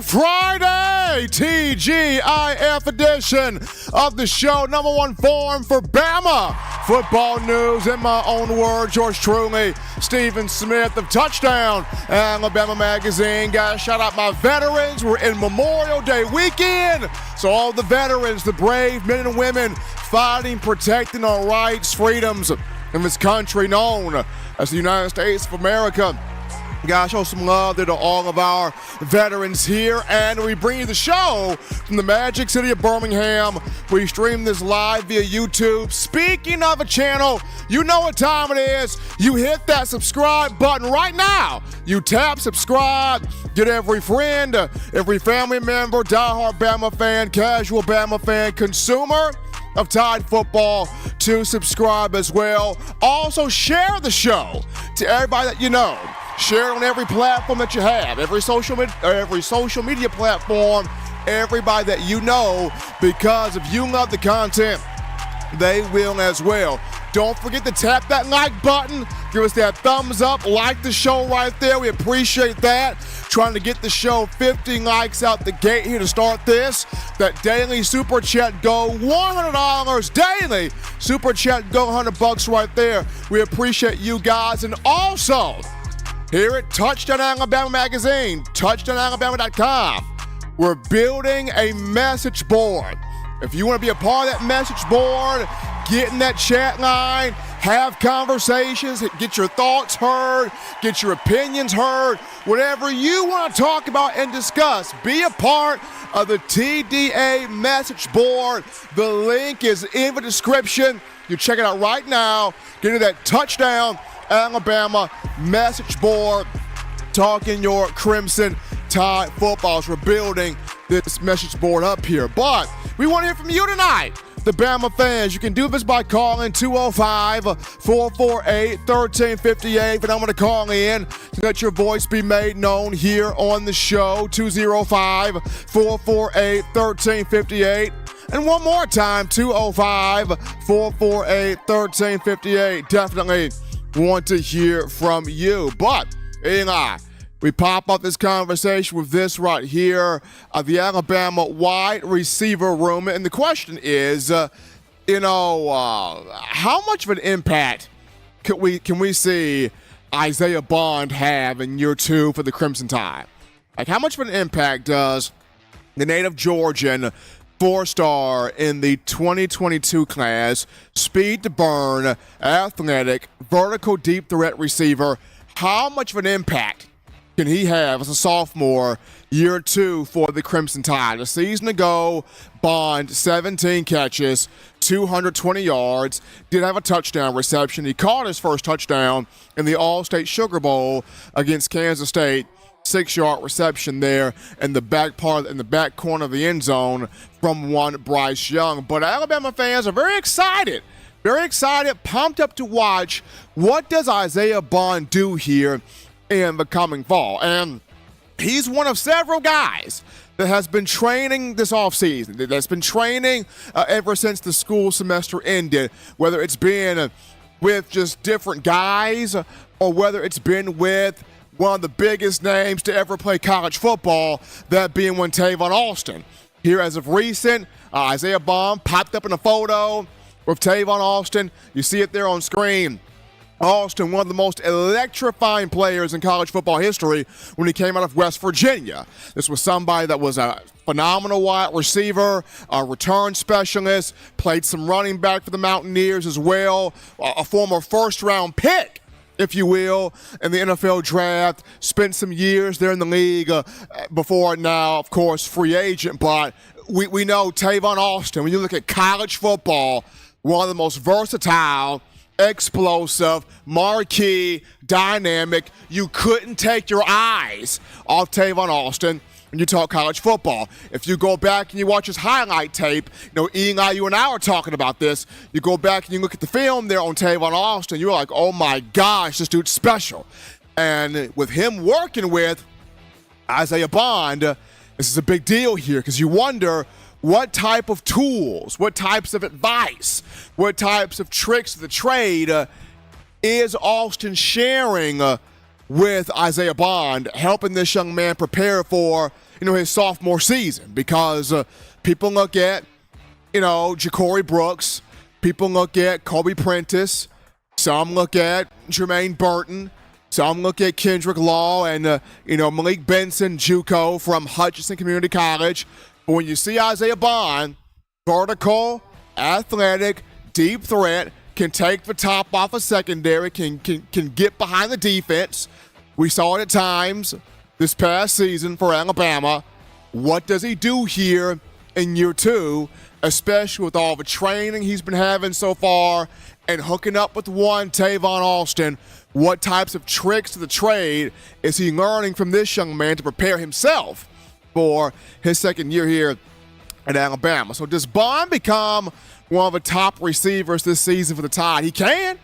a Friday TGIF edition of the show. Number one forum for Bama football news. In my own words, yours truly, Stephen Smith of Touchdown Alabama Magazine. Guys, shout out my veterans. We're in Memorial Day weekend. So all the veterans, the brave men and women fighting, protecting our rights, freedoms in this country known as the United States of America. Guys, show some love there to all of our veterans here, and we bring you the show from the magic city of Birmingham. We stream this live via YouTube. Speaking of a channel, you know what time it is. You hit that subscribe button right now. You tap subscribe, get every friend, every family member, diehard Bama fan, casual Bama fan, consumer of Tide football to subscribe as well. Also, share the show to everybody that you know. Share it on every platform that you have, every social media platform, everybody that you know, because if you love the content, they will as well. Don't forget to tap that like button. Give us that thumbs up. Like the show right there. We appreciate that. Trying to get the show 50 likes out the gate here to start this. That daily super chat go $100 daily. Super chat go $100 right there. We appreciate you guys. And also, here at Touchdown Alabama Magazine, touchdownalabama.com, we're building a message board. If you want to be a part of that message board, get in that chat line, have conversations, get your thoughts heard, get your opinions heard, whatever you want to talk about and discuss, be a part of the TDA message board. The link is in the description. You check it out right now. Get into that Touchdown Alabama message board, talking your Crimson Tide footballs. We're building this message board up here, but we want to hear from you tonight, the Bama fans. You can do this by calling 205-448-1358, and I'm going to call in to let your voice be made known here on the show, 205-448-1358. And one more time, 205-448-1358. Definitely want to hear from you. But, Eli, we pop up this conversation with this right here, the Alabama wide receiver room. And the question is, how much of an impact can we see Isaiah Bond have in year two for the Crimson Tide? Like, how much of an impact does the native Georgian four-star in the 2022 class, speed to burn, athletic, vertical deep threat receiver, how much of an impact can he have as a sophomore, year two for the Crimson Tide? A season ago, Bond, 17 catches, 220 yards, did have a touchdown reception. He caught his first touchdown in the All-State Sugar Bowl against Kansas State. 6-yard reception there in the back corner of the end zone from one Bryce Young. But Alabama fans are very excited, pumped up to watch what does Isaiah Bond do here in the coming fall. And he's one of several guys that has been training this offseason, that's been training ever since the school semester ended, whether it's been with just different guys or whether it's been with one of the biggest names to ever play college football, that being one Tavon Austin. Here as of recent, Isaiah Bond popped up in a photo with Tavon Austin. You see it there on screen. Austin, one of the most electrifying players in college football history when he came out of West Virginia. This was somebody that was a phenomenal wide receiver, a return specialist, played some running back for the Mountaineers as well, a former first-round pick, if you will, in the NFL draft, spent some years there in the league before now, of course, free agent. But we know Tavon Austin, when you look at college football, one of the most versatile, explosive, marquee, dynamic. You couldn't take your eyes off Tavon Austin when you talk college football. If you go back and you watch his highlight tape, Eli, you and I were talking about this. You go back and you look at the film there on Tavon Austin, you're like, oh my gosh, this dude's special. And with him working with Isaiah Bond, this is a big deal here, because you wonder what type of tools, what types of advice, what types of tricks of the trade is Austin sharing with Isaiah Bond, helping this young man prepare for his sophomore season, because people look at, Ja'Cory Brooks, people look at Kobe Prentice, some look at Jermaine Burton, some look at Kendrick Law and, Malik Benson, JUCO from Hutchinson Community College. But when you see Isaiah Bond, vertical, athletic, deep threat, can take the top off a secondary, can get behind the defense. We saw it at times this past season for Alabama. What does he do here in year two, especially with all the training he's been having so far and hooking up with one Tavon Austin? What types of tricks to the trade is he learning from this young man to prepare himself for his second year here at Alabama? So does Bond become one of the top receivers this season for the Tide? He can.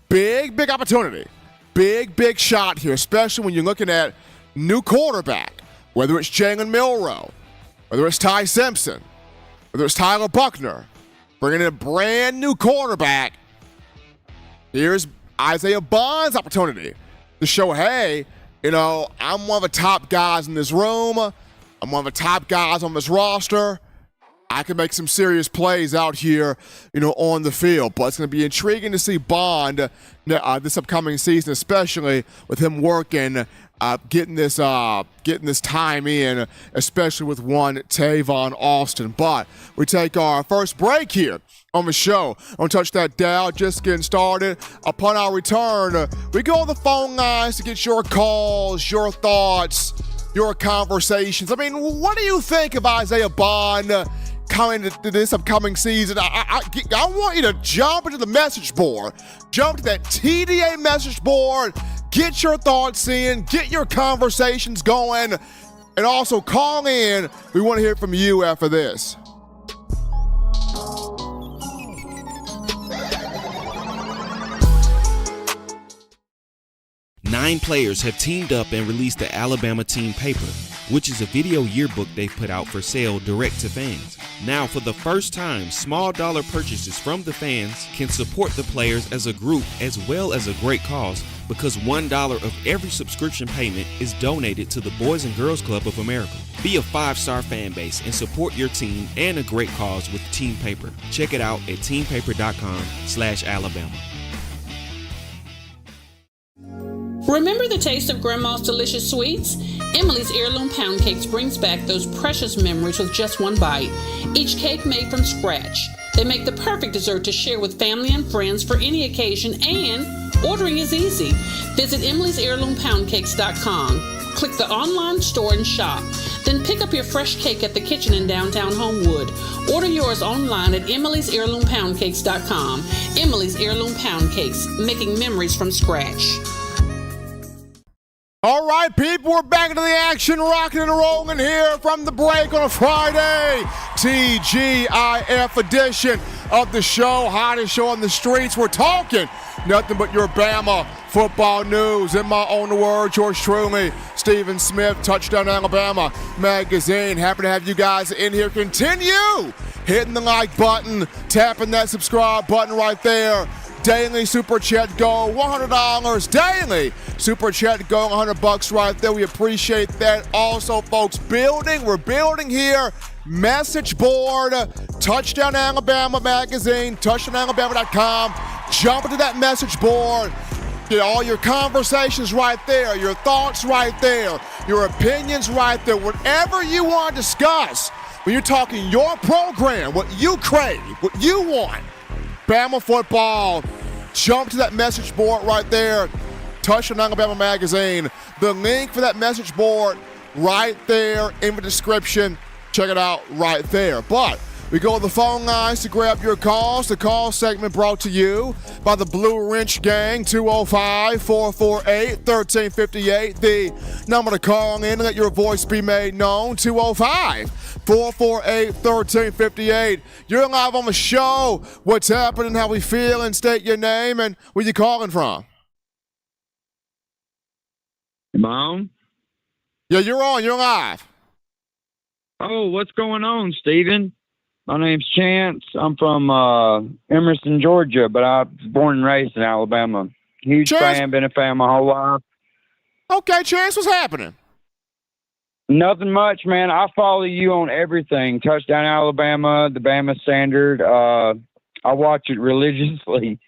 Big opportunity. Big shot here, especially when you're looking at new quarterback, whether it's Jalen Milroe, whether it's Ty Simpson, whether it's Tyler Buckner, bringing in a brand new quarterback. Here's Isaiah Bond's opportunity to show, hey, I'm one of the top guys in this room. I'm one of the top guys on this roster. I can make some serious plays out here, on the field. But it's going to be intriguing to see Bond this upcoming season, especially with him working, getting this time in, especially with one Tavon Austin. But we take our first break here on the show. On Touch That Dial, just getting started. Upon our return, we go on the phone lines to get your calls, your thoughts, your conversations. I mean, what do you think of Isaiah Bond coming to this upcoming season? I want you to jump into the message board. Jump to that TDA message board. Get your thoughts in. Get your conversations going. And also call in. We want to hear from you after this. Nine players have teamed up and released the Alabama Team Paper, which is a video yearbook they've put out for sale direct to fans. Now, for the first time, small dollar purchases from the fans can support the players as a group as well as a great cause, because $1 of every subscription payment is donated to the Boys and Girls Club of America. Be a 5-star fan base and support your team and a great cause with Team Paper. Check it out at teampaper.com/Alabama. Remember the taste of Grandma's delicious sweets? Emily's Heirloom Pound Cakes brings back those precious memories with just one bite. Each cake made from scratch. They make the perfect dessert to share with family and friends for any occasion, and ordering is easy. Visit emily'sheirloompoundcakes.com. Click the online store and shop. Then pick up your fresh cake at the kitchen in downtown Homewood. Order yours online at emily'sheirloompoundcakes.com. Emily's Heirloom Pound Cakes, making memories from scratch. All right, people, we're back into the action, rocking and rolling here from the break on a Friday. TGIF edition of the show, hottest show on the streets. We're talking nothing but your Bama football news. In my own words, yours truly, Stephen Smith, Touchdown Alabama Magazine. Happy to have you guys in here. Continue hitting the like button, tapping that subscribe button right there. Daily Super Chat Go, $100 daily. Super Chat Go, $100 right there. We appreciate that. Also, folks, we're building here. Message board, Touchdown Alabama Magazine, touchdownalabama.com. Jump into that message board. Get all your conversations right there, your thoughts right there, your opinions right there, whatever you want to discuss. When you're talking your program, what you crave, what you want. Bama football, jump to that message board right there, Touchdown Alabama Magazine. The link for that message board right there in the description. Check it out right there. But we go to the phone lines to grab your calls. The call segment brought to you by the Blue Wrench Gang, 205-448-1358. The number to call in and let your voice be made known, 205-448-1358. You're live on the show. What's happening, how we feeling, state your name, and where you calling from? Am I on? Yeah, you're on. You're live. Oh, what's going on, Stephen? My name's Chance. I'm from Emerson, Georgia, but I was born and raised in Alabama. Huge Chance. fan, been a fan my whole life. Okay, Chance, what's happening? Nothing much, man. I follow you on everything. Touchdown Alabama, the Bama Standard. I watch it religiously.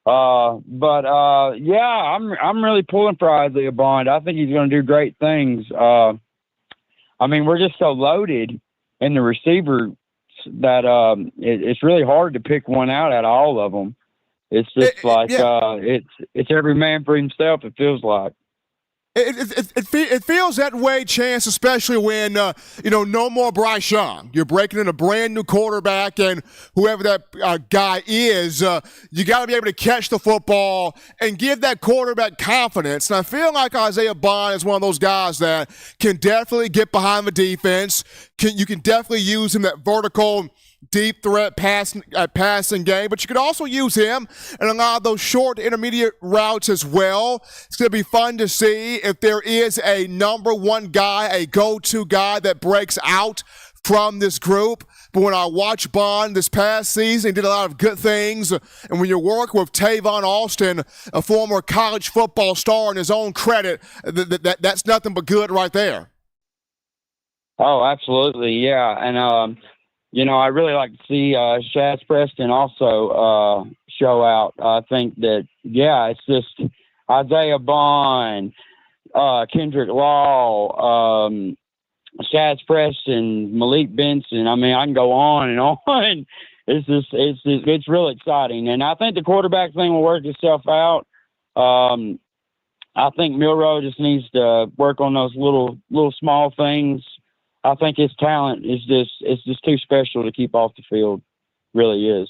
Yeah, I'm really pulling for Isaiah Bond. I think he's going to do great things. I mean, we're just so loaded in the receiver that it's really hard to pick one out of all of them. It's just it's every man for himself. It feels like. It feels that way, Chance, especially when, no more Bryce Young. You're breaking in a brand new quarterback, and whoever that guy is, you got to be able to catch the football and give that quarterback confidence. And I feel like Isaiah Bond is one of those guys that can definitely get behind the defense. You can definitely use him that vertical deep threat passing game, but you could also use him in a lot of those short intermediate routes as well. It's going to be fun to see if there is a number one guy, a go-to guy that breaks out from this group. But when I watched Bond this past season, he did a lot of good things. And when you work with Tavon Austin, a former college football star in his own credit, that's nothing but good right there. Oh, absolutely, yeah. And I really like to see Shaz Preston also show out. I think that, it's just Isaiah Bond, Kendrick Law, Shaz Preston, Malik Benson. I mean, I can go on and on. It's really exciting. And I think the quarterback thing will work itself out. I think Milroe just needs to work on those little small things. I think his talent is just too special to keep off the field. Really is.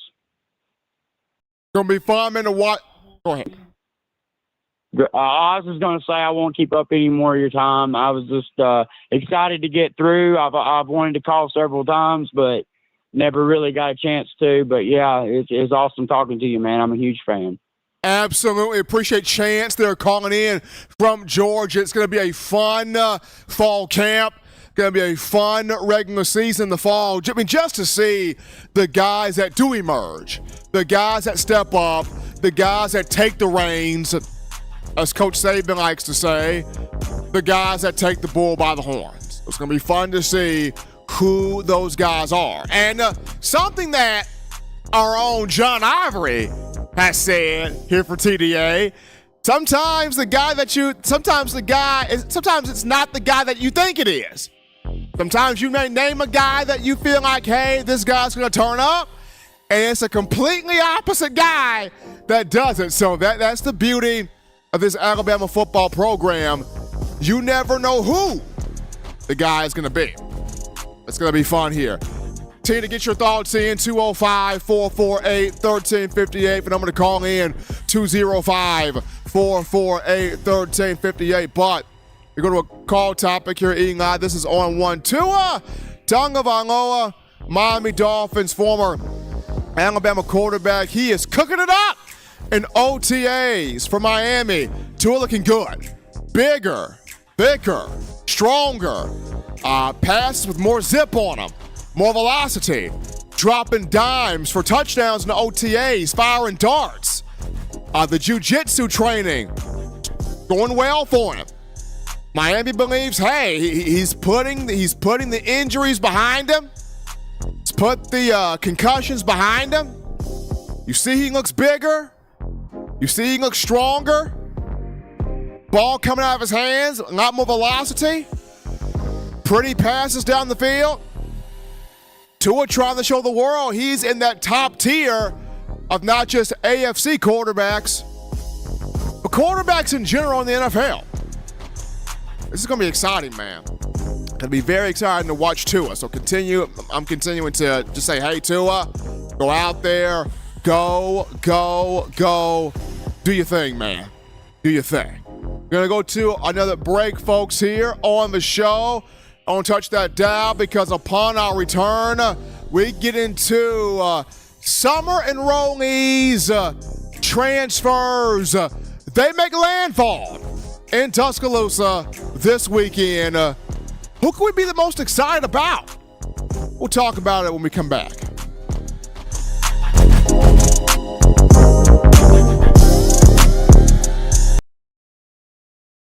Gonna be fun, man, to watch. Go ahead. I was just gonna say I won't keep up any more of your time. I was just excited to get through. I've wanted to call several times, but never really got a chance to. But yeah, it's awesome talking to you, man. I'm a huge fan. Absolutely appreciate Chance. They're calling in from Georgia. It's gonna be a fun fall camp. Going to be a fun regular season in the fall. I mean, just to see the guys that do emerge, the guys that step up, the guys that take the reins, as Coach Saban likes to say, the guys that take the bull by the horns. It's going to be fun to see who those guys are. And something that our own John Ivory has said here for TDA, sometimes it's not the guy that you think it is. Sometimes you may name a guy that you feel like, hey, this guy's going to turn up, and it's a completely opposite guy that does it. So that's the beauty of this Alabama football program. You never know who the guy is going to be. It's going to be fun here. Continue to get your thoughts in, 205-448-1358. And I'm going to call in 205-448-1358. But we go to a call topic here, Eli. This is on one. Tua Tagovailoa, Miami Dolphins, former Alabama quarterback. He is cooking it up in OTAs for Miami. Tua looking good. Bigger, thicker, stronger. Passes with more zip on them. More velocity. Dropping dimes for touchdowns in the OTAs. Firing darts. The jiu-jitsu training going well for him. Miami believes, hey, he's putting the injuries behind him. He's put the concussions behind him. You see he looks bigger. You see he looks stronger. Ball coming out of his hands, a lot more velocity. Pretty passes down the field. Tua trying to show the world he's in that top tier of not just AFC quarterbacks, but quarterbacks in general in the NFL. This is going to be exciting, man. Going to be very exciting to watch Tua. So I'm continuing to just say, hey, Tua, go out there, go. Do your thing, man. Do your thing. We're going to go to another break, folks, here on the show. Don't touch that dial, because upon our return, we get into summer enrollees, transfers. They make landfall in Tuscaloosa this weekend. Who can we be the most excited about? We'll talk about it when we come back.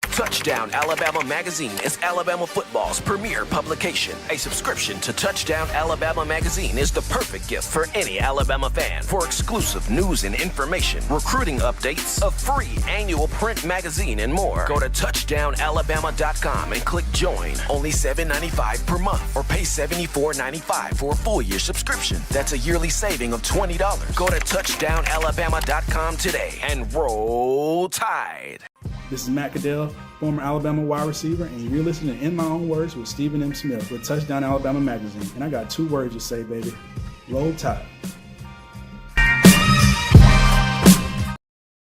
Touchdown. Touchdown Alabama Magazine is Alabama football's premier publication. A subscription to Touchdown Alabama Magazine is the perfect gift for any Alabama fan. For exclusive news and information, recruiting updates, a free annual print magazine, and more, go to touchdownalabama.com and click join. Only $7.95 per month, or pay $74.95 for a full year subscription. That's a yearly saving of $20. Go to touchdownalabama.com today and roll Tide. This is Matt Caddell, former Alabama wide receiver, and you're listening to In My Own Words with Stephen M. Smith with Touchdown Alabama Magazine. And I got 2 words to say, baby. Roll Tide.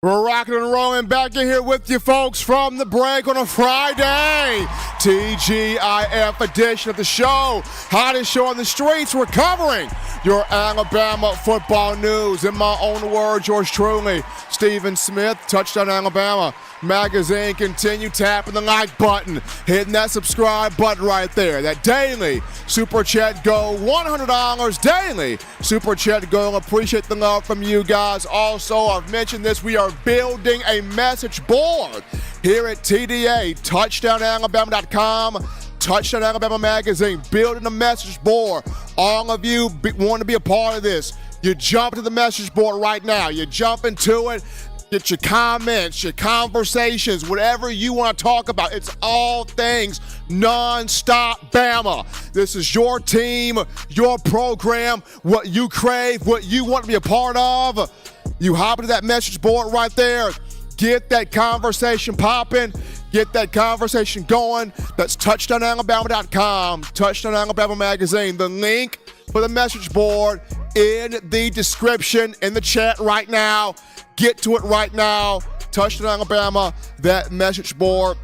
We're rocking and rolling back in here with you folks from the break on a Friday. TGIF edition of the show. Hottest show on the streets. We're covering your Alabama football news. In my own words, yours truly, Stephen Smith, Touchdown Alabama Magazine. Continue tapping the like button, hitting that subscribe button right there. That daily Super Chat Go, $100 daily Super Chat Go. Appreciate the love from you guys. Also, I've mentioned this, we are building a message board here at TDA, touchdownalabama.com, Touchdown Alabama Magazine, building a message board. All of you want to be a part of this. You jump to the message board right now. You jump into it. Get your comments, your conversations, whatever you want to talk about. It's all things non-stop Bama. This is your team, your program, what you crave, what you want to be a part of. You hop into that message board right there. Get that conversation popping. Get that conversation going. That's touchdownalabama.com, Touchdown Alabama Magazine. The link for the message board in the description, in the chat right now. Get to it right now. Touchdown Alabama, that message board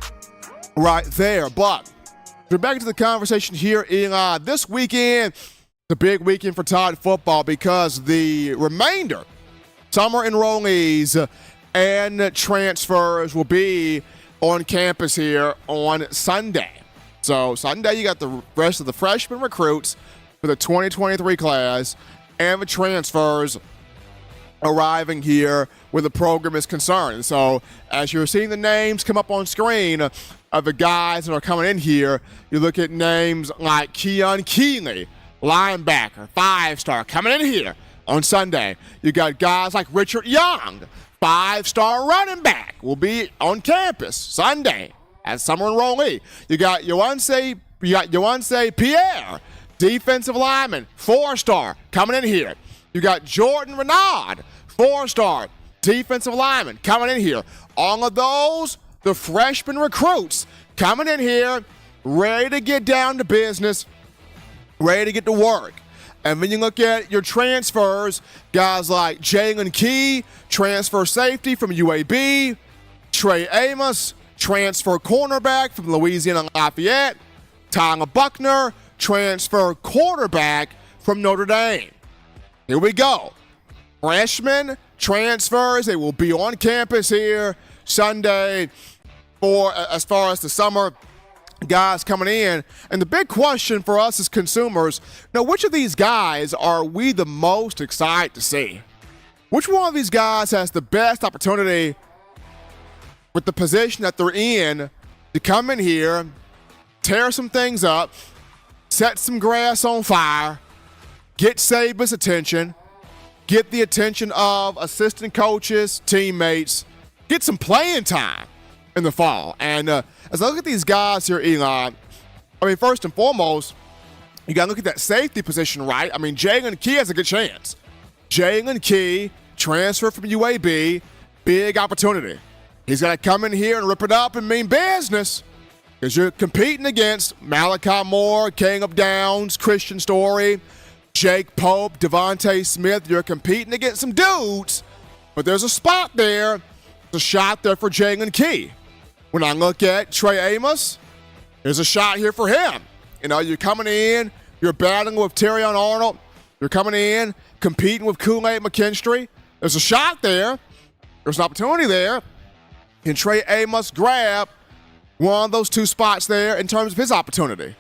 right there. But we're back to the conversation here in this weekend. It's a big weekend for Tide football because the remainder, summer enrollees and transfers, will be on campus here on Sunday. So Sunday, you got the rest of the freshman recruits for the 2023 class and the transfers arriving here where the program is concerned. So as you're seeing the names come up on screen of the guys that are coming in here, you look at names like Keon Keeley, linebacker, 5-star, coming in here on Sunday. You got guys like Richard Young, 5-star running back, will be on campus Sunday as summer enrollee. You got Yoanse Pierre, defensive lineman, 4-star, coming in here. You got Jordan Renaud, 4-star defensive lineman, coming in here. All of those, the freshman recruits, coming in here, ready to get down to business, ready to get to work. And when you look at your transfers, guys like Jalen Key, transfer safety from UAB, Trey Amos, transfer cornerback from Louisiana Lafayette, Tyler Buckner, transfer quarterback from Notre Dame. Here we go. Freshmen transfers, they will be on campus here Sunday for as far as the summer guys coming in. And the big question for us as consumers, which of these guys are we the most excited to see? Which one of these guys has the best opportunity with the position that they're in to come in here, tear some things up, set some grass on fire, get Saban's attention, get the attention of assistant coaches, teammates, get some playing time in the fall. And as I look at these guys here, Eli, first and foremost, you got to look at that safety position, right? Jalen Key has a good chance. Jalen Key, transfer from UAB, big opportunity. He's got to come in here and rip it up and mean business because you're competing against Malachi Moore, King of Downs, Christian Story, Jake Pope, Devontae Smith. You're competing against some dudes, but there's a spot there. There's a shot there for Jalen Key. When I look at Trey Amos, there's a shot here for him. You're coming in, you're battling with Terrion Arnold. You're coming in, competing with Kool-Aid McKinstry. There's a shot there. There's an opportunity there. Can Trey Amos grab one of those two spots there in terms of his opportunity?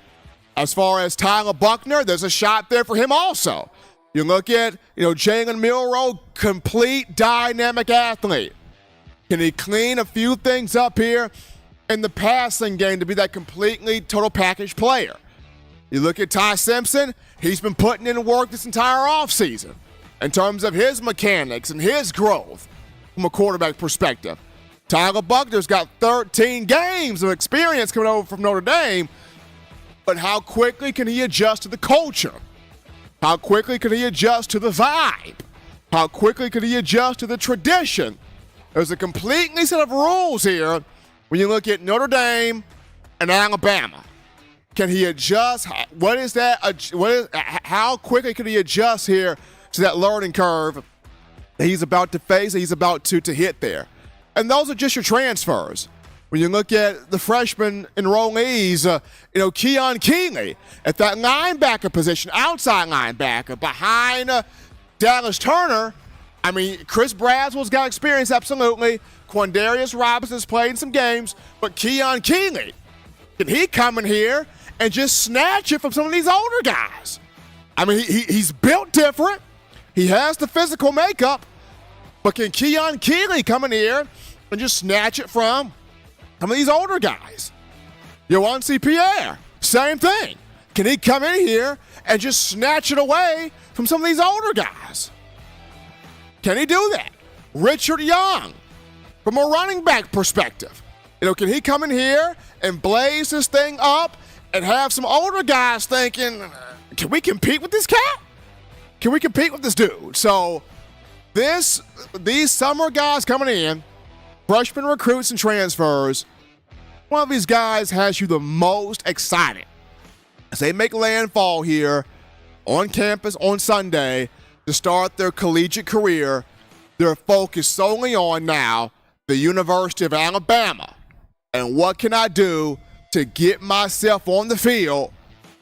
As far as Tyler Buckner, there's a shot there for him also. You look at, Jalen Milroe, complete dynamic athlete. Can he clean a few things up here in the passing game to be that completely total package player. You look at Ty Simpson, he's been putting in work this entire offseason in terms of his mechanics and his growth from a quarterback perspective. Tyler Buckner's got 13 games of experience coming over from Notre Dame, but how quickly can he adjust to the culture? How quickly can he adjust to the vibe? How quickly can he adjust to the tradition? There's a completely set of rules here when you look at Notre Dame and Alabama. Can he adjust? How quickly can he adjust here to that learning curve that he's about to face, that he's about to hit there? And those are just your transfers. When you look at the freshman enrollees, Keon Keeley at that linebacker position, outside linebacker, behind Dallas Turner. I mean, Chris Braswell's got experience, absolutely. Quandarius Robinson's played in some games, but Keon Keeley, can he come in here and just snatch it from some of these older guys? I mean, he's built different. He has the physical makeup, but can Keon Keeley come in here and just snatch it from some of these older guys? Yoansi Pierre, same thing. Can he come in here and just snatch it away from some of these older guys? Can he do that? Richard Young, from a running back perspective, can he come in here and blaze this thing up and have some older guys thinking, can we compete with this cat? Can we compete with this dude? So these summer guys coming in, freshman recruits and transfers, one of these guys has you the most excited as they make landfall here on campus on Sunday to start their collegiate career. They're focused solely on now the University of Alabama and what can I do to get myself on the field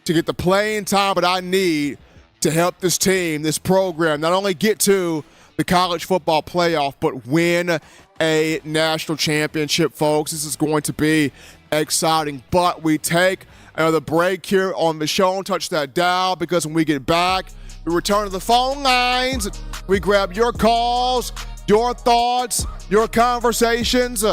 to get the playing time that I need to help this team, this program, not only get to the college football playoff, but win a national championship, folks. This is going to be exciting. But we take another break here on the show. Touch that dial, because when we get back, we return to the phone lines. We grab your calls, your thoughts, your conversations.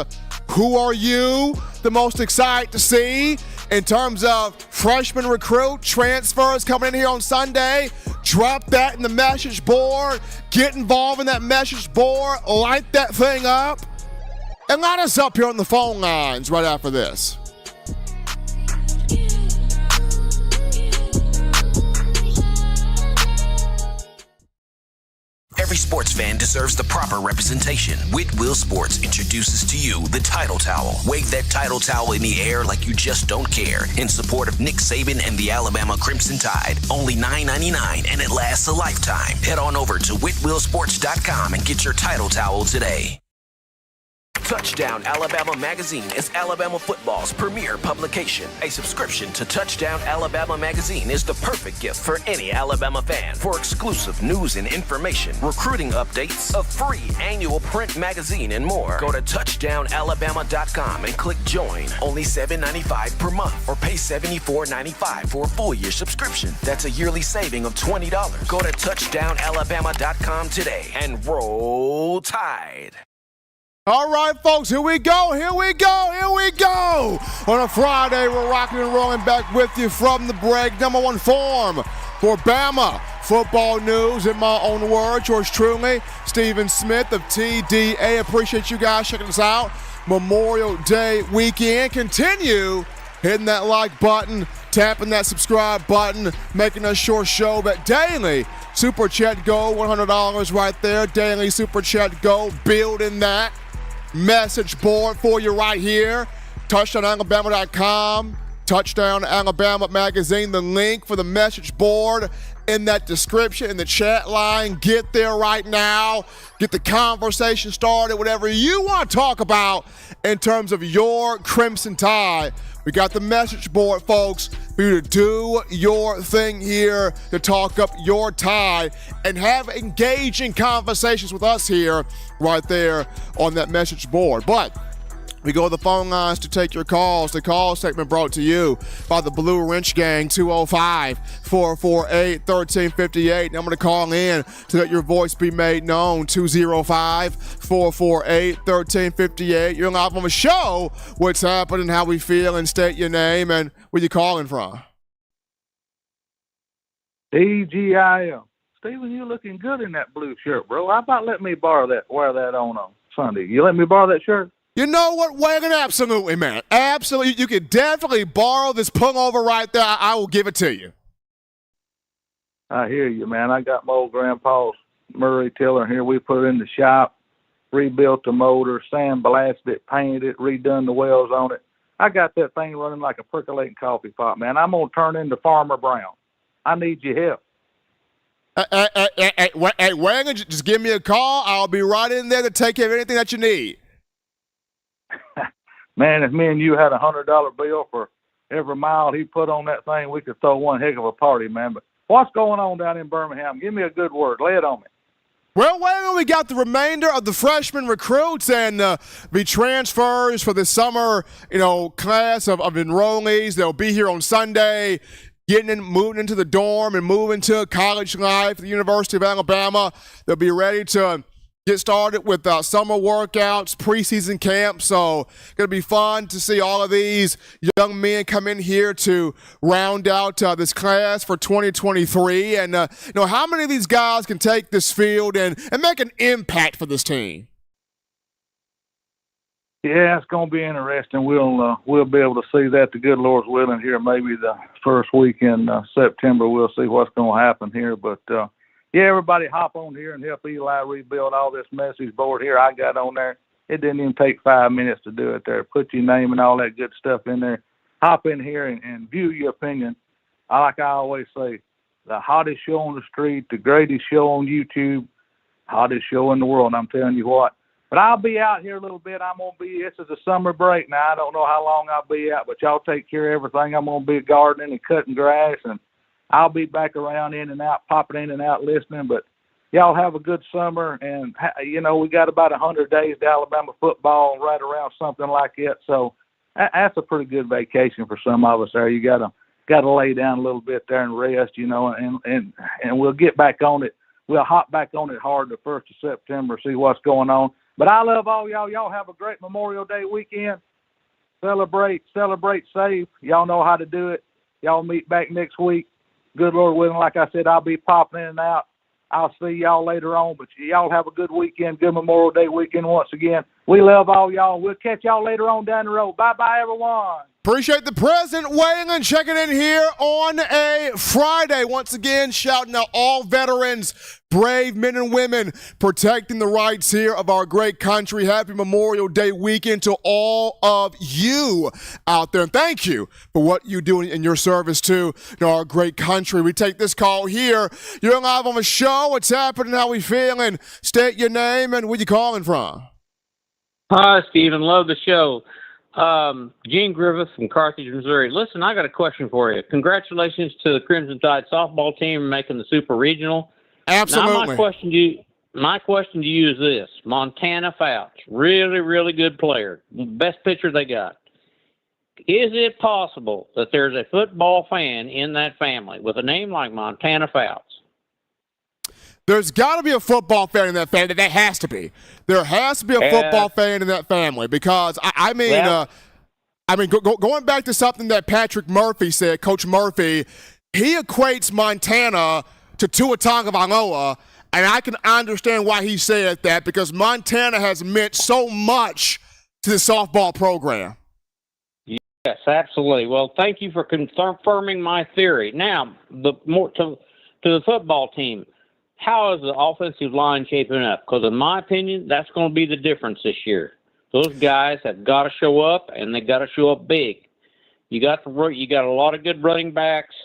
Who are you the most excited to see in terms of freshman recruit transfers coming in here on Sunday? Drop that in the message board. Get involved in that message board. Light that thing up. And line us up here on the phone lines right after this. Every sports fan deserves the proper representation. Whitwell Sports introduces to you the Title Towel. Wave that Title Towel in the air like you just don't care in support of Nick Saban and the Alabama Crimson Tide. Only $9.99 and it lasts a lifetime. Head on over to whitwellsports.com and get your Title Towel today. Touchdown Alabama Magazine is Alabama football's premier publication. A subscription to Touchdown Alabama Magazine is the perfect gift for any Alabama fan. For exclusive news and information, recruiting updates, a free annual print magazine, and more, go to touchdownalabama.com and click join. Only $7.95 per month, or pay $74.95 for a full year subscription. That's a yearly saving of $20. Go to touchdownalabama.com today and roll Tide. All right, folks, here we go. On a Friday, we're rocking and rolling back with you from the break. Number one form for Bama football news. In my own words, yours truly, Stephen Smith of TDA. Appreciate you guys checking us out. Memorial Day weekend. Continue hitting that like button, tapping that subscribe button, making us sure show that daily Super Chat Go, $100 right there. Daily Super Chat Go, building that message board for you right here. TouchdownAlabama.com, Touchdown Alabama Magazine, the link for the message board in that description, in the chat line. Get there right now. Get the conversation started, whatever you want to talk about in terms of your Crimson Tide. We got the message board, folks, for you to do your thing here, to talk up your Tide and have engaging conversations with us here right there on that message board. But We go to the phone lines to take your calls. The call segment brought to you by the Blue Wrench Gang, 205-448-1358. And I'm going to call in to let your voice be made known, 205-448-1358. You're live on the show. What's happening, how we feel, and state your name and where you calling from. DGIM. Steven, you're looking good in that blue shirt, bro. How about let me borrow that, wear that on Sunday? You let me borrow that shirt? You know what, Wagon? Absolutely, man. Absolutely. You can definitely borrow this pullover right there. I will give it to you. I hear you, man. I got my old grandpa's Murray tiller here. We put it in the shop, rebuilt the motor, sandblasted it, painted it, redone the wells on it. I got that thing running like a percolating coffee pot, man. I'm going to turn into Farmer Brown. I need your help. Hey, Wagon, just give me a call. I'll be right in there to take care of anything that you need. Man, if me and you had $100 bill for every mile he put on that thing, we could throw one heck of a party, man. But what's going on down in Birmingham? Give me a good word. Lay it on me. Well, we got the remainder of the freshman recruits and the transfers for the summer, class of enrollees. They'll be here on Sunday, moving into the dorm and moving to college life at the University of Alabama. They'll be ready to get started with summer workouts, preseason camp. So it's going to be fun to see all of these young men come in here to round out this class for 2023. And, how many of these guys can take this field and make an impact for this team? Yeah, it's going to be interesting. We'll be able to see that, the good Lord's willing, here maybe the first week in September. We'll see what's going to happen here. But, yeah, everybody hop on here and help Eli rebuild all this message board here I got on there. It didn't even take 5 minutes to do it there. Put your name and all that good stuff in there. Hop in here and view your opinion. Like I always say, the hottest show on the street, the greatest show on YouTube, hottest show in the world, I'm telling you what. But I'll be out here a little bit. This is a summer break now. I don't know how long I'll be out, but y'all take care of everything. I'm going to be gardening and cutting grass, and I'll be back around in and out, popping in and out, listening. But y'all have a good summer. And, we got about 100 days to Alabama football, right around something like that. So that's a pretty good vacation for some of us there. You got to lay down a little bit there and rest, and we'll get back on it. We'll hop back on it hard the 1st of September, see what's going on. But I love all y'all. Y'all have a great Memorial Day weekend. Celebrate safe. Y'all know how to do it. Y'all meet back next week. Good Lord willing, like I said, I'll be popping in and out. I'll see y'all later on, but y'all have a good weekend, good Memorial Day weekend once again. We love all y'all. We'll catch y'all later on down the road. Bye-bye, everyone. Appreciate the President weighing in, checking in here on a Friday. Once again, shouting out all veterans, brave men and women, protecting the rights here of our great country. Happy Memorial Day weekend to all of you out there. And thank you for what you do in your service to our great country. We take this call here. You're live on the show. What's happening? How we feeling? State your name and where you calling from. Hi, Stephen. Love the show. Gene Griffith from Carthage, Missouri. Listen, I got a question for you. Congratulations to the Crimson Tide softball team making the Super Regional. Absolutely. Now, my question to you is this. Montana Fouts, really, really good player. Best pitcher they got. Is it possible that there's a football fan in that family with a name like Montana Fouts? There's got to be a football fan in that family. There has to be. There has to be a football fan in that family because, going back to something that Patrick Murphy said, Coach Murphy, he equates Montana to Tua Tagovailoa, and I can understand why he said that because Montana has meant so much to the softball program. Yes, absolutely. Well, thank you for confirming my theory. Now, more to the football team. How is the offensive line shaping up? Because in my opinion, that's going to be the difference this year. Those guys have got to show up, and they got to show up big. You got a lot of good running backs.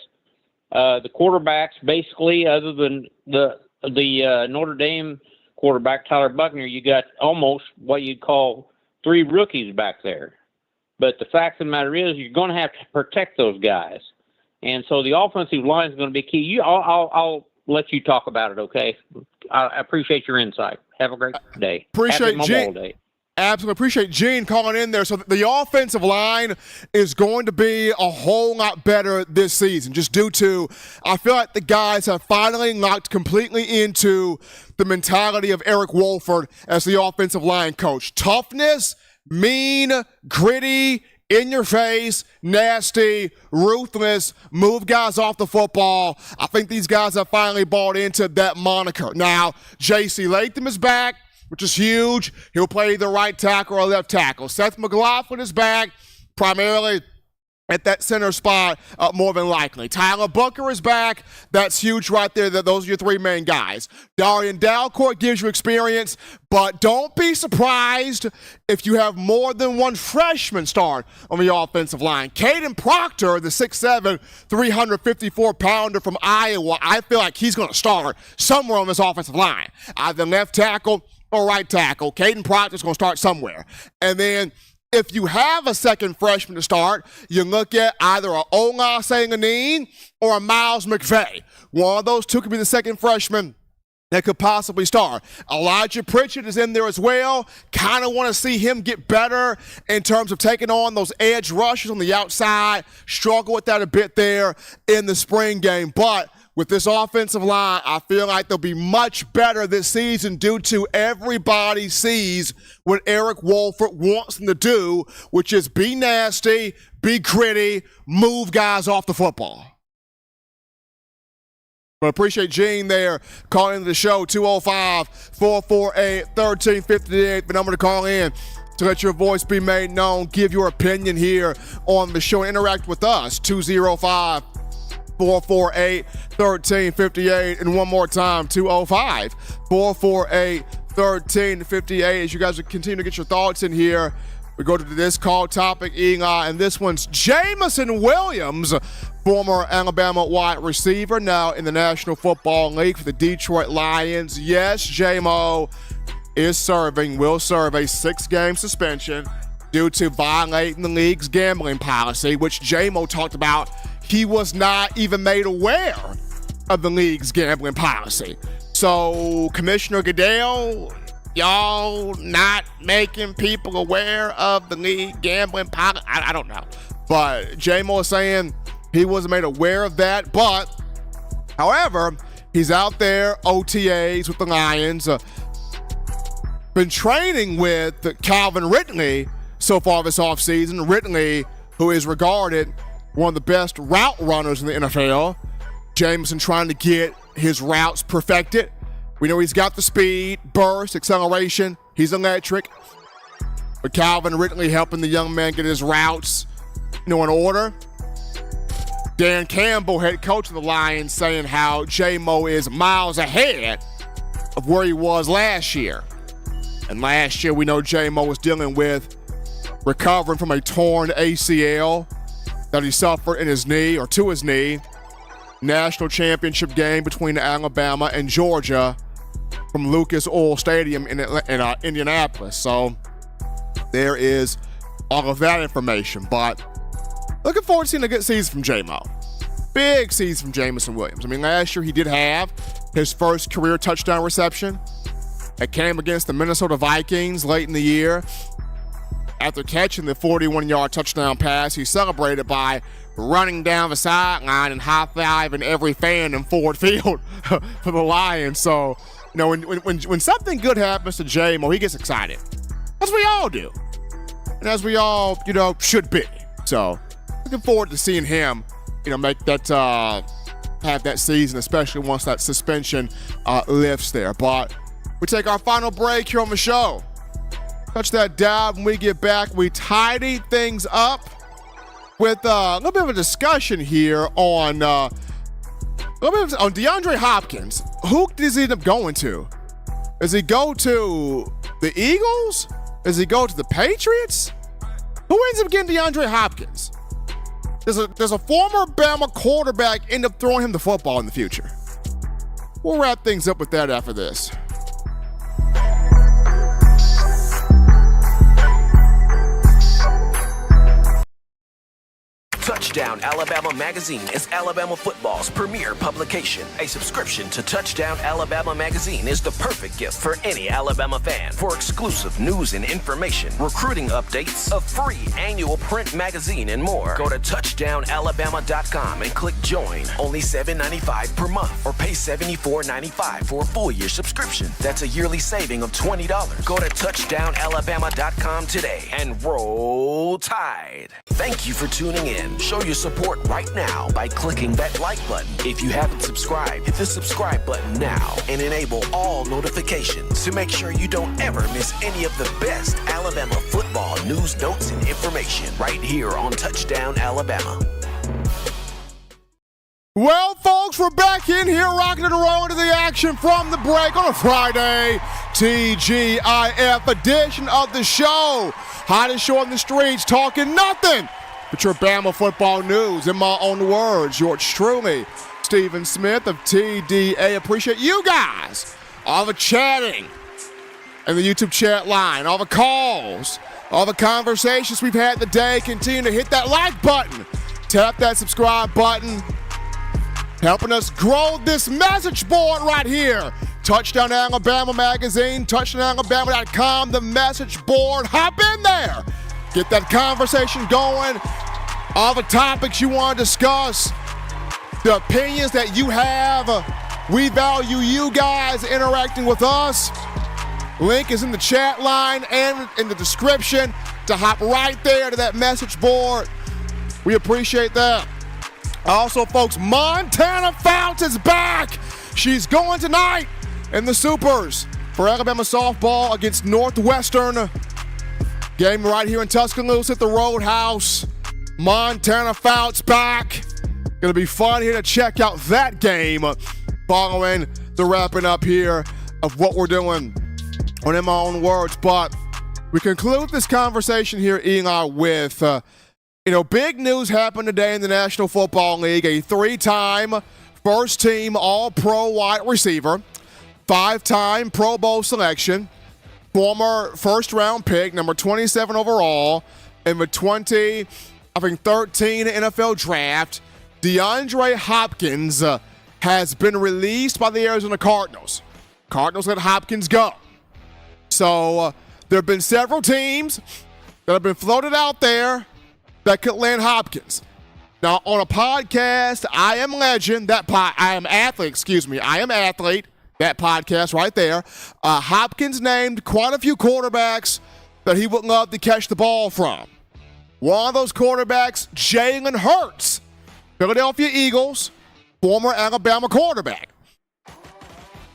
The quarterbacks, basically, other than the Notre Dame quarterback Tyler Buckner, you got almost what you'd call 3 rookies back there. But the fact of the matter is, you're going to have to protect those guys, and so the offensive line is going to be key. I'll let you talk about it, okay? I appreciate your insight. Have a great day. Appreciate Happy Memorial Day. Absolutely. Appreciate Gene calling in there. So the offensive line is going to be a whole lot better this season, just due to, I feel like the guys have finally locked completely into the mentality of Eric Wolford as the offensive line coach. Toughness, mean, gritty, in your face, nasty, ruthless, move guys off the football. I think these guys have finally bought into that moniker. Now, J.C. Latham is back, which is huge. He'll play either right tackle or left tackle. Seth McLaughlin is back, primarily at that center spot, more than likely. Tyler Booker is back. That's huge right there. Those are your three main guys. Darian Dalcourt gives you experience, but don't be surprised if you have more than one freshman start on the offensive line. Caden Proctor, the 6'7", 354-pounder from Iowa, I feel like he's going to start somewhere on this offensive line, either left tackle or right tackle. Caden Proctor's going to start somewhere. And then if you have a second freshman to start, you look at either a Olase Nganin or a Miles McVay. One of those two could be the second freshman that could possibly start. Elijah Pritchett is in there as well. Kind of want to see him get better in terms of taking on those edge rushes on the outside. Struggle with that a bit there in the spring game. But with this offensive line, I feel like they'll be much better this season due to everybody sees what Eric Wolford wants them to do, which is be nasty, be gritty, move guys off the football. But appreciate Gene there calling into the show, 205-448-1358, the number to call in to let your voice be made known. Give your opinion here on the show and interact with us, 205-448-1358. And one more time, 205-448-1358. As you guys continue to get your thoughts in here, we go to this call topic, Eli, and this one's Jameson Williams, former Alabama wide receiver, now in the National Football League for the Detroit Lions. Yes, J-Mo will serve a 6-game suspension due to violating the league's gambling policy, which J-Mo talked about. He was not even made aware of the league's gambling policy. So, Commissioner Goodell, y'all not making people aware of the league gambling policy? I don't know. But J-Mo is saying he wasn't made aware of that. But, however, he's out there, OTAs with the Lions, been training with Calvin Ridley so far this offseason. Ridley, who is regarded one of the best route runners in the NFL. Jameson trying to get his routes perfected. We know he's got the speed, burst, acceleration. He's electric. But Calvin Ridley helping the young man get his routes, in order. Dan Campbell, head coach of the Lions, saying how J-Mo is miles ahead of where he was last year. And last year, we know J-Mo was dealing with recovering from a torn ACL that he suffered in his knee, or to his knee. National championship game between Alabama and Georgia from Lucas Oil Stadium in Indianapolis. So there is all of that information. But looking forward to seeing a good season from J-Mo. Big season from Jameson Williams. I mean, last year he did have his first career touchdown reception. It came against the Minnesota Vikings late in the year. After catching the 41-yard touchdown pass, he celebrated by running down the sideline and high-fiving every fan in Ford Field for the Lions. So, when something good happens to J-Mo, he gets excited. As we all do. And as we all, should be. So, looking forward to seeing him, make that, have that season, especially once that suspension lifts there. But we take our final break here on the show. Touch that dive when we get back. We tidy things up with a little bit of a discussion here on DeAndre Hopkins. Who does he end up going to? Does he go to the Eagles? Does he go to the Patriots? Who ends up getting DeAndre Hopkins? Does a former Bama quarterback end up throwing him the football in the future? We'll wrap things up with that after this. Touchdown Alabama Magazine is Alabama football's premier publication. A subscription to Touchdown Alabama Magazine is the perfect gift for any Alabama fan. For exclusive news and information, recruiting updates, a free annual print magazine, and more, go to touchdownalabama.com and click join. Only $7.95 per month, or pay $74.95 for a full year subscription. That's a yearly saving of $20. Go to touchdownalabama.com today and roll Tide. Thank you for tuning in. Show your support right now by clicking that like button. If you haven't subscribed, hit the subscribe button now and enable all notifications to make sure you don't ever miss any of the best Alabama football news, notes, and information right here on Touchdown Alabama. Well, folks, we're back in here rocking and rolling to the action from the break on a Friday TGIF edition of the show. Hottest show on the streets, talking nothing but your Bama football news. In my own words, yours truly, Stephen Smith of TDA. Appreciate you guys, all the chatting and the YouTube chat line, all the calls, all the conversations we've had today. Continue to hit that like button, tap that subscribe button, helping us grow this message board right here. Touchdown Alabama Magazine, touchdownalabama.com, the message board. Hop in there. Get that conversation going. All the topics you want to discuss, the opinions that you have. We value you guys interacting with us. Link is in the chat line and in the description to hop right there to that message board. We appreciate that. Also, folks, Montana Fouts is back. She's going tonight in the Supers for Alabama softball against Northwestern. Game right here in Tuscaloosa at the Roadhouse. Montana Fouts back. Going to be fun here to check out that game following the wrapping up here of what we're doing on In My Own Words. But we conclude this conversation here, Eli, with big news happened today in the National Football League. A 3-time first-team All-Pro wide receiver, 5-time Pro Bowl selection, former first-round pick, number 27 overall, in the 2013 NFL Draft, DeAndre Hopkins has been released by the Arizona Cardinals. Cardinals let Hopkins go. So there have been several teams that have been floated out there that could land Hopkins. Now, on a podcast, I Am Legend, I Am Athlete, that podcast right there, Hopkins named quite a few quarterbacks that he would love to catch the ball from. One of those quarterbacks, Jalen Hurts, Philadelphia Eagles, former Alabama quarterback.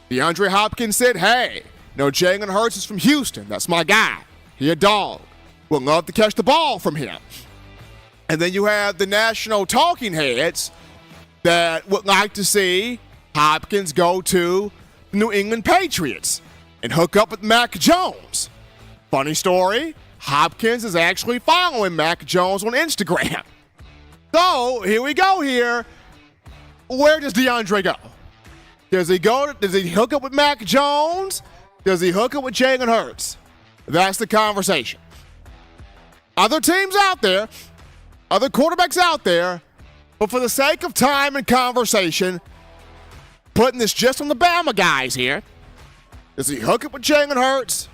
DeAndre Hopkins said, hey, Jalen Hurts is from Houston. That's my guy. He a dog. Would love to catch the ball from him. And then you have the national talking heads that would like to see Hopkins go to the New England Patriots and hook up with Mac Jones. Funny story, Hopkins is actually following Mac Jones on Instagram. So here we go here. Where does DeAndre go? Does he hook up with Mac Jones? Does he hook up with Jalen Hurts? That's the conversation. Other teams out there, other quarterbacks out there, but for the sake of time and conversation, putting this just on the Bama guys here, does he hook up with Jalen Hurts?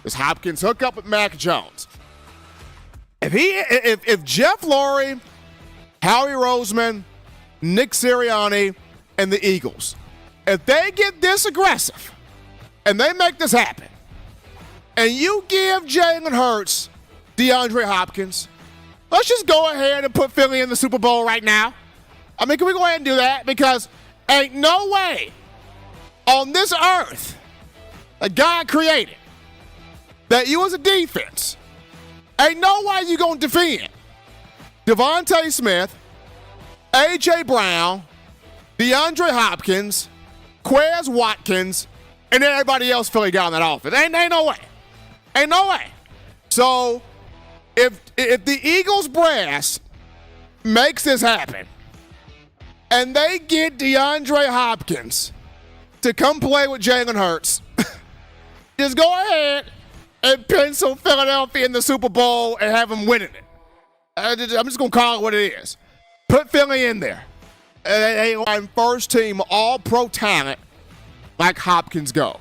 Does Hopkins hook up with Mac Jones? If Jeff Lurie, Howie Roseman, Nick Sirianni, and the Eagles, if they get this aggressive and they make this happen, and you give Jalen Hurts DeAndre Hopkins, let's just go ahead and put Philly in the Super Bowl right now. I mean, can we go ahead and do that? Because ain't no way on this earth that God created that you as a defense, ain't no way you going to defend Devontae Smith, A.J. Brown, DeAndre Hopkins, Quez Watkins, and everybody else Philly got on that offense. Ain't no way. Ain't no way. So if the Eagles brass makes this happen and they get DeAndre Hopkins to come play with Jalen Hurts, just go ahead and pencil Philadelphia in the Super Bowl and have them winning it. I'm just going to call it what it is. Put Philly in there. They line first team all-pro talent like Hopkins go.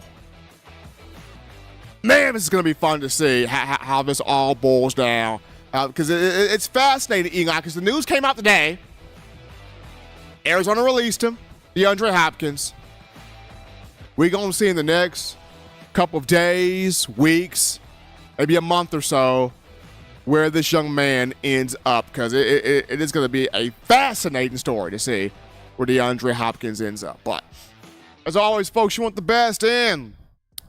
Man, this is going to be fun to see how this all boils down. Because it's fascinating, Eli, because the news came out today. Arizona released him, DeAndre Hopkins. We're going to see in the next couple of days, weeks, maybe a month or so, where this young man ends up, because it is going to be a fascinating story to see where DeAndre Hopkins ends up. But as always, folks, you want the best in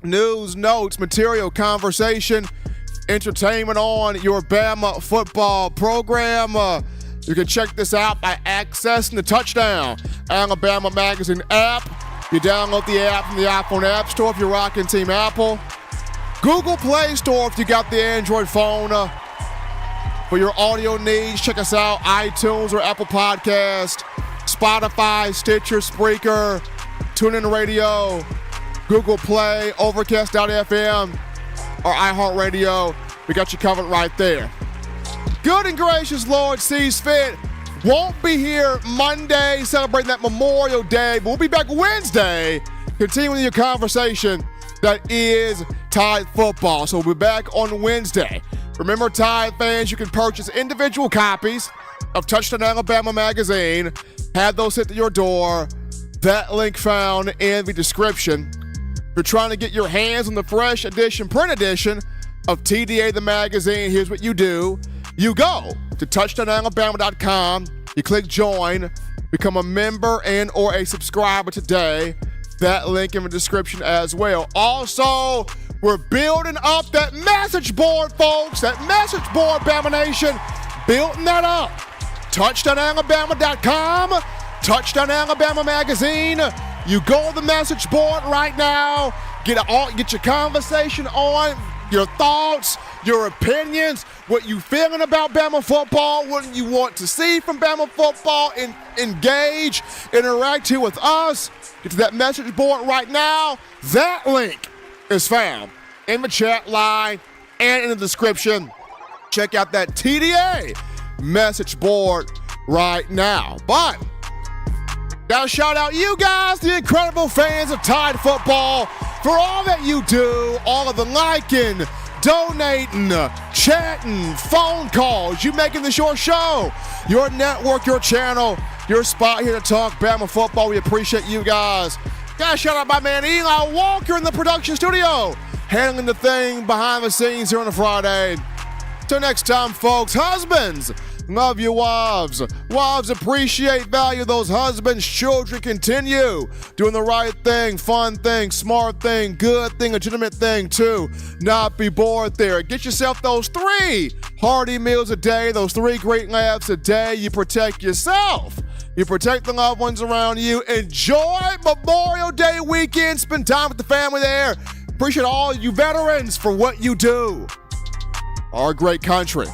news, notes, material, conversation, entertainment on your Bama football program. You can check this out by accessing the Touchdown Alabama Magazine app. You download the app from the iPhone App Store if you're rocking Team Apple. Google Play Store if you got the Android phone. For your audio needs, check us out, iTunes or Apple Podcast, Spotify, Stitcher, Spreaker, TuneIn Radio, Google Play, Overcast.fm, or iHeartRadio. We got you covered right there. Good and gracious Lord sees fit. Won't be here Monday celebrating that Memorial Day, but we'll be back Wednesday continuing your conversation that is Tide football. So we'll be back on Wednesday. Remember, Tide fans, you can purchase individual copies of Touchdown Alabama Magazine. Have those hit to your door. That link found in the description. If you're trying to get your hands on the fresh edition, print edition of TDA the magazine, here's what you do. You go to touchdownalabama.com, you click join, become a member and or a subscriber today. That link in the description as well. Also, we're building up that message board, folks. That message board, Bama Nation. Building that up. touchdownalabama.com, Touchdown Alabama Magazine. You go on the message board right now. Get your conversation on, your thoughts, your opinions, what you feeling about Bama football, what you want to see from Bama football, engage, interact here with us. Get to that message board right now. That link is found in the chat line and in the description. Check out that TDA message board right now. But gotta shout out you guys, the incredible fans of Tide football, for all that you do, all of the liking, donating, chatting, phone calls, you making this your show, your network, your channel, your spot here to talk Bama football. We appreciate you guys. Gotta shout out my man Eli Walker in the production studio, handling the thing behind the scenes here on a Friday. Till next time, folks, husbands, love you, wives. Wives appreciate, value those husbands. Children continue doing the right thing, fun thing, smart thing, good thing, legitimate thing too. Not be bored there. Get yourself those 3 hearty meals a day, those 3 great laughs a day. You protect yourself. You protect the loved ones around you. Enjoy Memorial Day weekend. Spend time with the family there. Appreciate all you veterans for what you do. Our great country.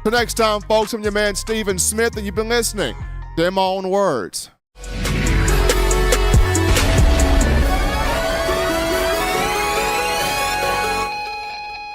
Till next time, folks, I'm your man Stephen Smith, and you've been listening to In My Own Words.